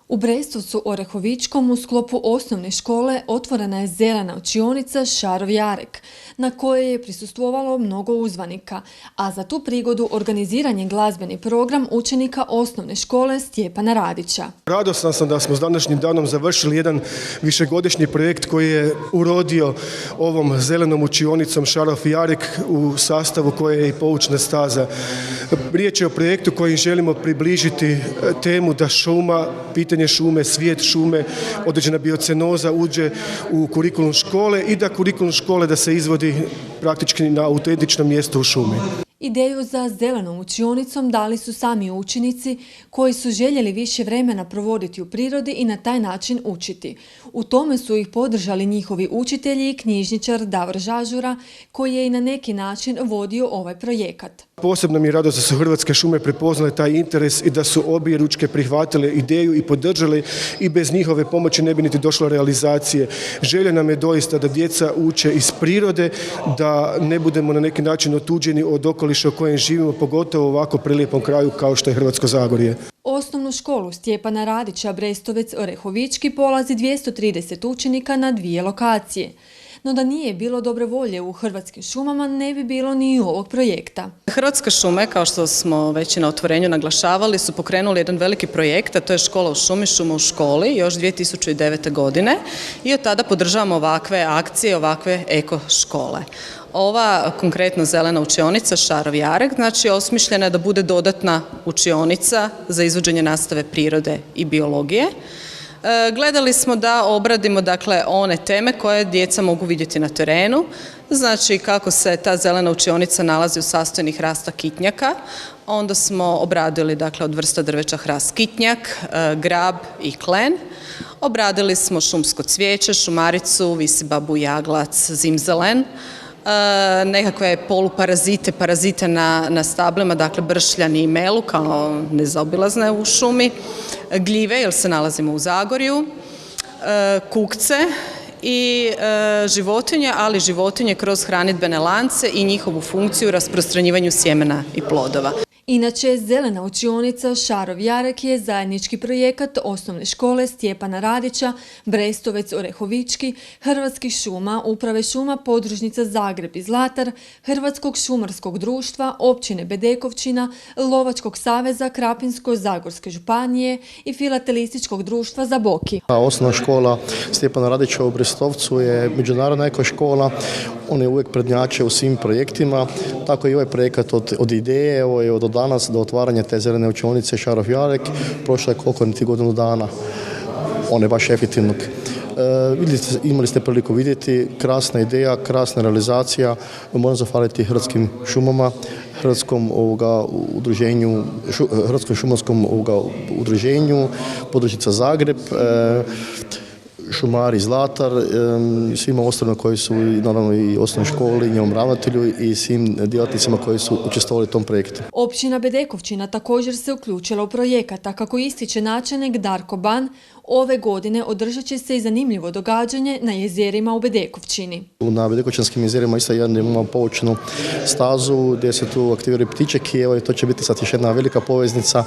U Brestovcu Orehovičkom u sklopu osnovne škole otvorena je zelena učionica Šarov Jarek, na kojoj je prisustvovalo mnogo uzvanika, a za tu prigodu organiziran je glazbeni program učenika osnovne škole Stjepana Radića. Radostan sam da smo s današnjim danom završili jedan višegodišnji projekt koji je urodio ovom zelenom učionicom Šarov Jarek u sastavu koje je i poučna staza. Riječ je o projektu kojim želimo približiti temu da šuma, pitanje šume, svijet šume, određena biocenoza uđe u kurikulum škole i da kurikulum škole da se izvodi praktički na autentičnom mjestu u šumi. Ideju za zelenom učionicom dali su sami učenici koji su željeli više vremena provoditi u prirodi i na taj način učiti. U tome su ih podržali njihovi učitelji i knjižničar Davor Žažura, koji je i na neki način vodio ovaj projekat. Posebno mi je radost da su Hrvatske šume prepoznale taj interes i da su objeručke prihvatile ideju i podržali i bez njihove pomoći ne bi niti došlo realizacije. Želja nam je doista da djeca uče iz prirode, da ne budemo na neki način otuđeni od okoliša u kojem živimo, pogotovo u ovako prelijepom kraju kao što je Hrvatsko Zagorje. Osnovnu školu Stjepana Radića Brestovec Orehovički polazi 230 učenika na 2 lokacije. No da nije bilo dobre volje u Hrvatskim šumama, ne bi bilo ni ovog projekta. Hrvatske šume, kao što smo već na otvorenju naglašavali, su pokrenuli jedan veliki projekt, a to je Škola u šumi, šuma u školi, još 2009. godine i od tada podržavamo ovakve akcije, ovakve eko škole. Ova konkretno zelena učionica Šarov Jarek, znači osmišljena je da bude dodatna učionica za izvođenje nastave prirode i biologije. Gledali smo da obradimo dakle one teme koje djeca mogu vidjeti na terenu, znači kako se ta zelena učionica nalazi u sastoji hrasta kitnjaka. Onda smo obradili dakle od vrsta drveća hrast kitnjak, grab i klen. Obradili smo šumsko cvijeće, šumaricu, visibabu, jaglac, zimzelen, nekakve poluparazite, parazite na stablima, dakle bršljan i melu kao nezaobilazne u šumi, gljive jer se nalazimo u Zagorju, kukce i životinje, ali životinje kroz hranidbene lance i njihovu funkciju u rasprostranjivanju sjemena i plodova. Inače, zelena učionica Šarov Jarek je zajednički projekat osnovne škole Stjepana Radića, Brestovec Orehovički, Hrvatskih šuma, Uprave šuma podružnica Zagreb i Zlatar, Hrvatskog šumarskog društva, općine Bedekovčina, Lovačkog saveza Krapinsko-zagorske županije i Filatelističkog društva Zaboki. Osnovna škola Stjepana Radića u Brestovcu je međunarodna eko škola. One uvijek prednjače u svim projektima, tako i ovaj projekat od ideje, evo je od danas do otvaranja te zelene učionice Šarov Jarek, prošlo je koliko niti godinu dana, on je baš efektivnog. Imali ste priliku vidjeti, krasna ideja, krasna realizacija, moram zahvaliti Hrvatskim šumama, Hrvatskom udruženju, Hrvatskom šumarskom udruženju, podružnica Zagreb, šumari Zlatar, svima ostalima koji su naravno i osnovnoj školi, njom ravnatelju i svim djelatnicima koji su učestvovali u tom projektu. Općina Bedekovčina također se uključila u projekat, a kako ističe načelnik Darko Ban, ove godine održat će se i zanimljivo događanje na jezerima u Bedekovčini. Na Bedekovčinskim jezerima isto imamo poučnu stazu gdje se tu aktiviraju ptičeki, evo i to će biti sad još jedna velika poveznica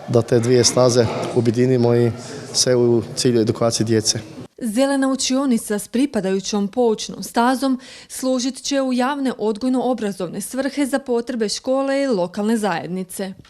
da te dvije staze objedinimo i sve u cilju edukacije djece. Zelena učionica s pripadajućom poučnom stazom služit će u javne odgojno-obrazovne svrhe za potrebe škole i lokalne zajednice.